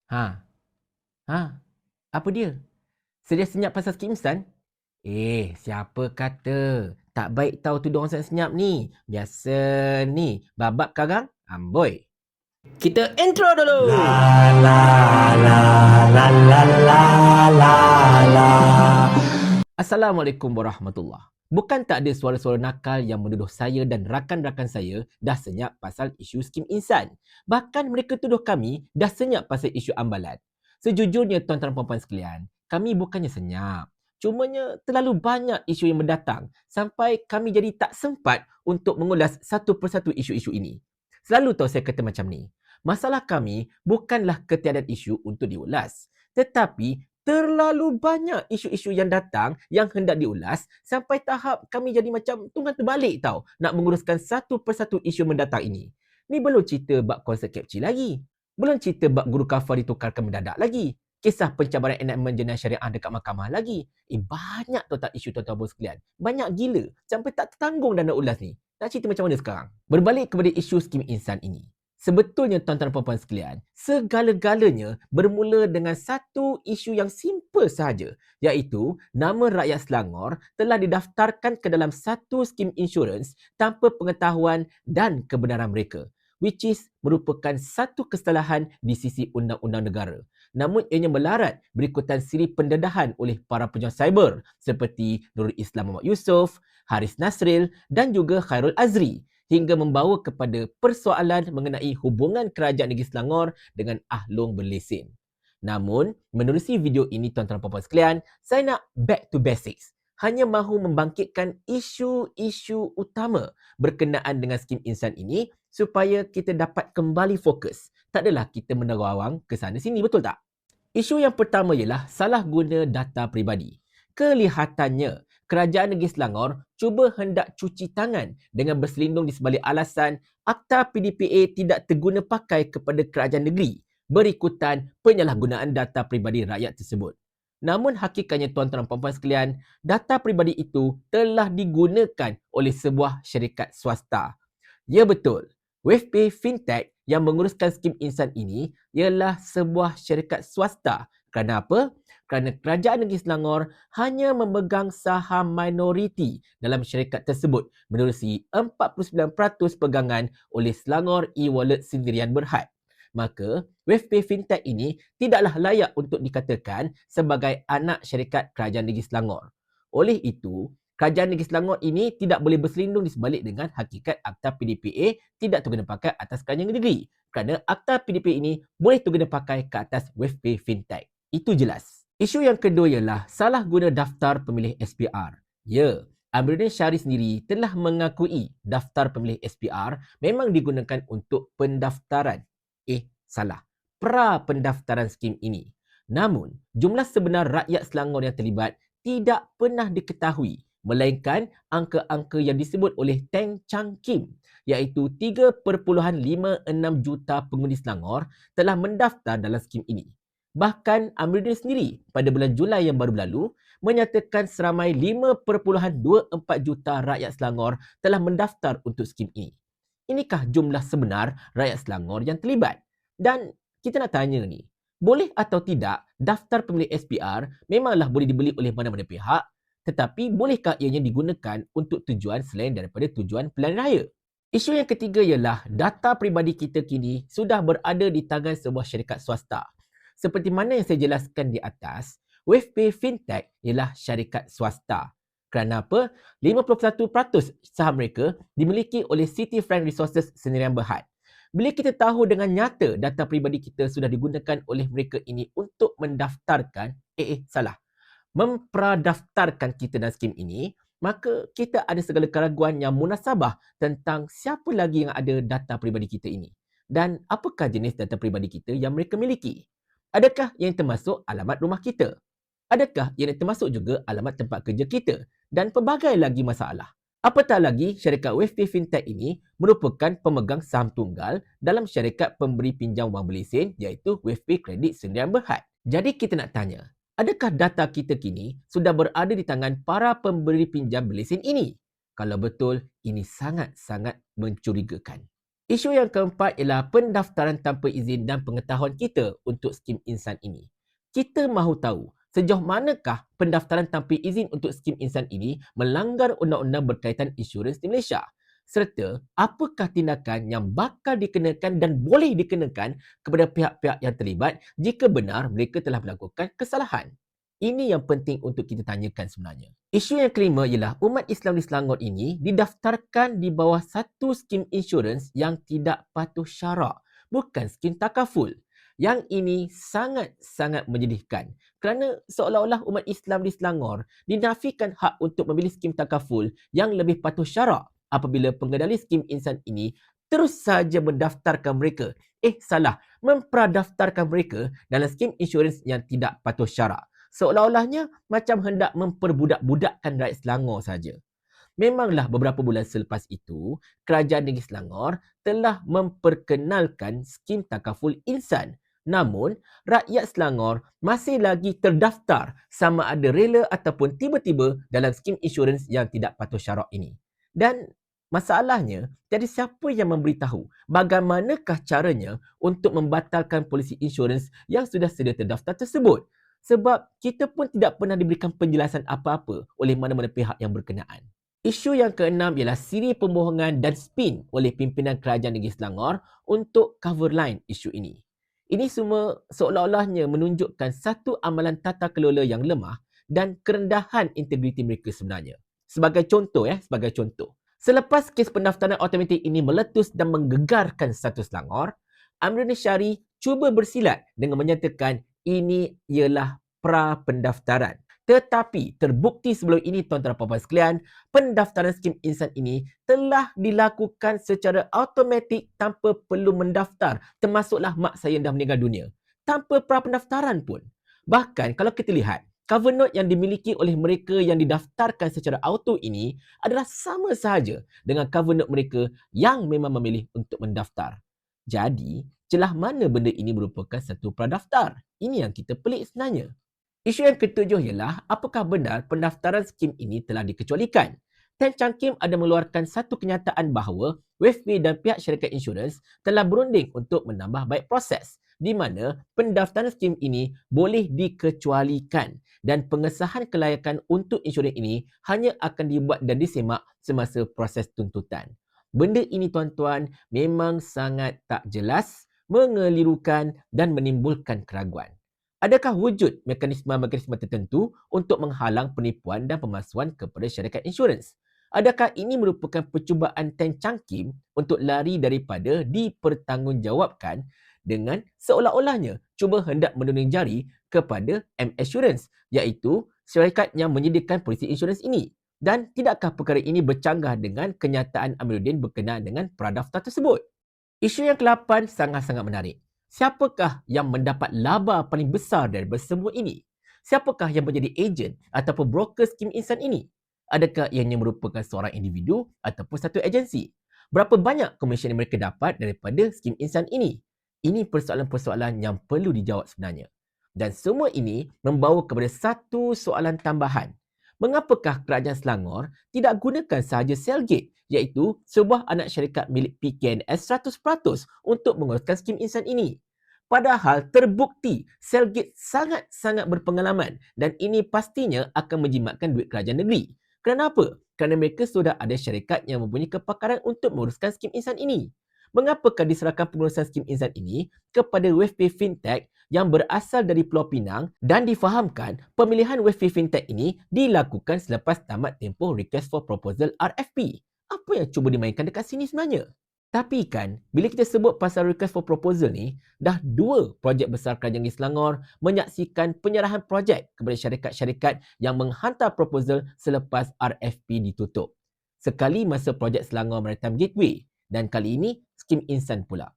Ha, ha, apa dia? Sedia senyap pasal skim instan? Siapa kata? Tak baik tahu tudung orang senyap ni. Biasa ni, babak karang, amboi. Kita intro dulu. La la la la la la la la. Assalamualaikum warahmatullahi. Bukan tak ada suara-suara nakal yang menuduh saya dan rakan-rakan saya dah senyap pasal isu skim insan. Bahkan mereka tuduh kami dah senyap pasal isu ambalan. Sejujurnya tuan-tuan dan puan-puan sekalian, kami bukannya senyap. Cumanya terlalu banyak isu yang mendatang sampai kami jadi tak sempat untuk mengulas satu persatu isu-isu ini. Selalu tahu saya kata macam ni. Masalah kami bukanlah ketiadaan isu untuk diulas. Tetapi terlalu banyak isu-isu yang datang yang hendak diulas sampai tahap kami jadi macam tunggang terbalik tau nak menguruskan satu persatu isu mendatang ini. Ni belum cerita bab konsert Kepci lagi. Belum cerita bab guru kafar ditukarkan mendadak lagi. Kisah pencabaran enactment jenayah syariah dekat mahkamah lagi. Banyak tau tak isu tuan-tuan sekalian. Banyak gila. Sampai tak tertanggung dah nak ulas ni. Nak cerita macam mana sekarang? Berbalik kepada isu skim insan ini. Sebetulnya tuan-tuan dan puan-puan sekalian, segala-galanya bermula dengan satu isu yang simple sahaja, iaitu nama rakyat Selangor telah didaftarkan ke dalam satu skim insurans tanpa pengetahuan dan kebenaran mereka, which is merupakan satu kesalahan di sisi undang-undang negara. Namun ianya melarat berikutan siri pendedahan oleh para pejuang cyber seperti Nurul Islam Muhammad Yusof, Haris Nasril dan juga Khairul Azri, hingga membawa kepada persoalan mengenai hubungan kerajaan negeri Selangor dengan Ahlong berlesen. Namun, menerusi video ini tuan-tuan dan puan-puan sekalian, saya nak back to basics. Hanya mahu membangkitkan isu-isu utama berkenaan dengan skim insan ini supaya kita dapat kembali fokus. Tak adalah kita menerawang ke sana sini, betul tak? Isu yang pertama ialah salah guna data peribadi. Kelihatannya, kerajaan negeri Selangor cuba hendak cuci tangan dengan berselindung di sebalik alasan Akta PDPA tidak terguna pakai kepada kerajaan negeri berikutan penyalahgunaan data peribadi rakyat tersebut. Namun hakikatnya tuan-tuan dan puan-puan sekalian, data peribadi itu telah digunakan oleh sebuah syarikat swasta. Ya betul, WavePay Fintech yang menguruskan skim insan ini ialah sebuah syarikat swasta. Kerana apa? Kerana kerajaan negeri Selangor hanya memegang saham minoriti dalam syarikat tersebut menerusi 49% pegangan oleh Selangor e-wallet sendirian berhad. Maka, WavePay Fintech ini tidaklah layak untuk dikatakan sebagai anak syarikat kerajaan negeri Selangor. Oleh itu, kerajaan negeri Selangor ini tidak boleh berselindung di sebalik dengan hakikat Akta PDPA tidak terguna pakai atas kerajaan negeri. Kerana Akta PDPA ini boleh terguna pakai ke atas WavePay Fintech. Itu jelas. Isu yang kedua ialah salah guna daftar pemilih SPR. Ya, Amiruddin Syari sendiri telah mengakui daftar pemilih SPR memang digunakan untuk pendaftaran. Salah. Pra-pendaftaran skim ini. Namun, jumlah sebenar rakyat Selangor yang terlibat tidak pernah diketahui, melainkan angka-angka yang disebut oleh Teng Chang Kim, iaitu 3.56 juta pengundi Selangor telah mendaftar dalam skim ini. Bahkan Amiruddin sendiri pada bulan Julai yang baru berlalu menyatakan seramai 5.24 juta rakyat Selangor telah mendaftar untuk skim ini. Inikah jumlah sebenar rakyat Selangor yang terlibat? Dan kita nak tanya ni, boleh atau tidak daftar pemilih SPR memanglah boleh dibeli oleh mana-mana pihak, tetapi bolehkah ianya digunakan untuk tujuan selain daripada tujuan pilihan raya? Isu yang ketiga ialah data peribadi kita kini sudah berada di tangan sebuah syarikat swasta. Seperti mana yang saya jelaskan di atas, WavePay Fintech ialah syarikat swasta. Kerana apa? 51% saham mereka dimiliki oleh City Frank Resources sendirian berhad. Bila kita tahu dengan nyata data peribadi kita sudah digunakan oleh mereka ini untuk mendaftarkan, mempradaftarkan kita dalam skim ini, maka kita ada segala keraguan yang munasabah tentang siapa lagi yang ada data peribadi kita ini. Dan apakah jenis data peribadi kita yang mereka miliki? Adakah yang termasuk alamat rumah kita? Adakah yang termasuk juga alamat tempat kerja kita? Dan pelbagai lagi masalah. Apatah lagi, syarikat WavePay Fintech ini merupakan pemegang saham tunggal dalam syarikat pemberi pinjam wang berlesen iaitu WavePay Kredit Sendirian Berhad. Jadi kita nak tanya, adakah data kita kini sudah berada di tangan para pemberi pinjam berlesen ini? Kalau betul, ini sangat-sangat mencurigakan. Isu yang keempat ialah pendaftaran tanpa izin dan pengetahuan kita untuk skim insan ini. Kita mahu tahu sejauh manakah pendaftaran tanpa izin untuk skim insan ini melanggar undang-undang berkaitan insurans di Malaysia, serta apakah tindakan yang bakal dikenakan dan boleh dikenakan kepada pihak-pihak yang terlibat jika benar mereka telah melakukan kesalahan. Ini yang penting untuk kita tanyakan sebenarnya. Isu yang kelima ialah umat Islam di Selangor ini didaftarkan di bawah satu skim insurans yang tidak patuh syarak, bukan skim takaful. Yang ini sangat-sangat menyedihkan kerana seolah-olah umat Islam di Selangor dinafikan hak untuk memilih skim takaful yang lebih patuh syarak apabila pengendali skim insan ini terus saja mendaftarkan mereka, mempradaftarkan mereka dalam skim insurans yang tidak patuh syarak. Seolah-olahnya macam hendak memperbudak-budakkan rakyat Selangor saja. Memanglah beberapa bulan selepas itu, Kerajaan Negeri Selangor telah memperkenalkan skim takaful insan. Namun, rakyat Selangor masih lagi terdaftar sama ada rela ataupun tiba-tiba dalam skim insurans yang tidak patuh syarak ini. Dan masalahnya, tiada siapa yang memberitahu bagaimanakah caranya untuk membatalkan polisi insurans yang sudah sedia terdaftar tersebut. Sebab kita pun tidak pernah diberikan penjelasan apa-apa oleh mana-mana pihak yang berkenaan. Isu yang keenam ialah siri pembohongan dan spin oleh pimpinan Kerajaan Negeri Selangor untuk cover line isu ini. Ini semua seolah-olahnya menunjukkan satu amalan tata kelola yang lemah dan kerendahan integriti mereka sebenarnya. Sebagai contoh, selepas kes pendaftaran automatik ini meletus dan menggegarkan status Selangor, Amrul Syari cuba bersilat dengan menyatakan ini ialah pra-pendaftaran. Tetapi terbukti sebelum ini tuan-tuan dan puan-puan sekalian, pendaftaran skim insan ini telah dilakukan secara automatik tanpa perlu mendaftar, termasuklah mak saya yang dah meninggal dunia. Tanpa pra-pendaftaran pun. Bahkan kalau kita lihat, cover note yang dimiliki oleh mereka yang didaftarkan secara auto ini adalah sama sahaja dengan cover note mereka yang memang memilih untuk mendaftar. Jadi, celah mana benda ini merupakan satu pradaftar? Ini yang kita pelik sebenarnya. Isu yang ketujuh ialah apakah benar pendaftaran skim ini telah dikecualikan? Tan Chang Kim ada mengeluarkan satu kenyataan bahawa WFP dan pihak syarikat insurans telah berunding untuk menambah baik proses di mana pendaftaran skim ini boleh dikecualikan dan pengesahan kelayakan untuk insurans ini hanya akan dibuat dan disemak semasa proses tuntutan. Benda ini tuan-tuan memang sangat tak jelas, mengelirukan dan menimbulkan keraguan. Adakah wujud mekanisme-mekanisme tertentu untuk menghalang penipuan dan pemalsuan kepada syarikat insurans? Adakah ini merupakan percubaan Tan Chang Kim untuk lari daripada dipertanggungjawabkan dengan seolah-olahnya cuba hendak menunjuk jari kepada M-Assurance, iaitu syarikat yang menyediakan polisi insurans ini? Dan tidakkah perkara ini bercanggah dengan kenyataan Amiruddin berkenaan dengan pradaftar tersebut? Isu yang ke-8 sangat-sangat menarik. Siapakah yang mendapat laba paling besar daripada semua ini? Siapakah yang menjadi ejen ataupun broker skim insan ini? Adakah ianya merupakan seorang individu ataupun satu agensi? Berapa banyak komisen yang mereka dapat daripada skim insan ini? Ini persoalan-persoalan yang perlu dijawab sebenarnya. Dan semua ini membawa kepada satu soalan tambahan. Mengapakah Kerajaan Selangor tidak gunakan sahaja Cellgate, iaitu sebuah anak syarikat milik PKNS 100% untuk menguruskan skim insan ini? Padahal terbukti Cellgate sangat-sangat berpengalaman dan ini pastinya akan menjimatkan duit kerajaan negeri. Kenapa? Kerana mereka sudah ada syarikat yang mempunyai kepakaran untuk menguruskan skim insan ini. Mengapakah diserahkan pengurusan skim insan ini kepada WFP Fintech yang berasal dari Pulau Pinang dan difahamkan pemilihan WFP Fintech ini dilakukan selepas tamat tempoh Request for Proposal RFP. Apa yang cuba dimainkan dekat sini sebenarnya? Tapi kan, bila kita sebut pasal Request for Proposal ni, dah 2 projek besar Kerajaan Negeri Selangor menyaksikan penyerahan projek kepada syarikat-syarikat yang menghantar proposal selepas RFP ditutup. Sekali masa projek Selangor Maritime Gateway dan kali ini skim insan pula.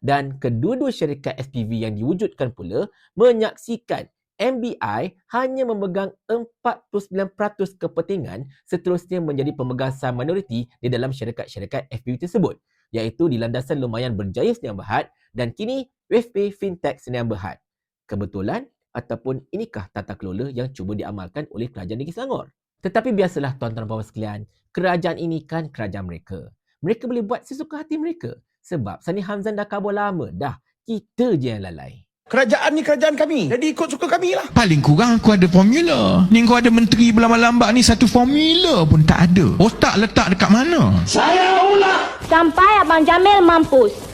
Dan kedua-dua syarikat SPV yang diwujudkan pula menyaksikan MBI hanya memegang 49% kepentingan seterusnya menjadi pemegang saham minoriti di dalam syarikat-syarikat SPV tersebut, iaitu di landasan lumayan berjaya Sdn Bhd dan kini WFP Fintech Sdn Bhd. Kebetulan ataupun inikah tata kelola yang cuba diamalkan oleh Kerajaan Negeri Selangor? Tetapi biasalah tuan-tuan dan puan sekalian, kerajaan ini kan kerajaan mereka. Mereka boleh buat sesuka hati mereka. Sebab Sani Hamzan dah kabur lama dah. Kita je yang lalai. Kerajaan ni kerajaan kami. Jadi ikut suka kami lah. Paling kurang aku ada formula. Ni kau ada menteri berlambat-lambat ni satu formula pun tak ada. Otak letak dekat mana? Saya ulang. Sampai Abang Jamil mampus.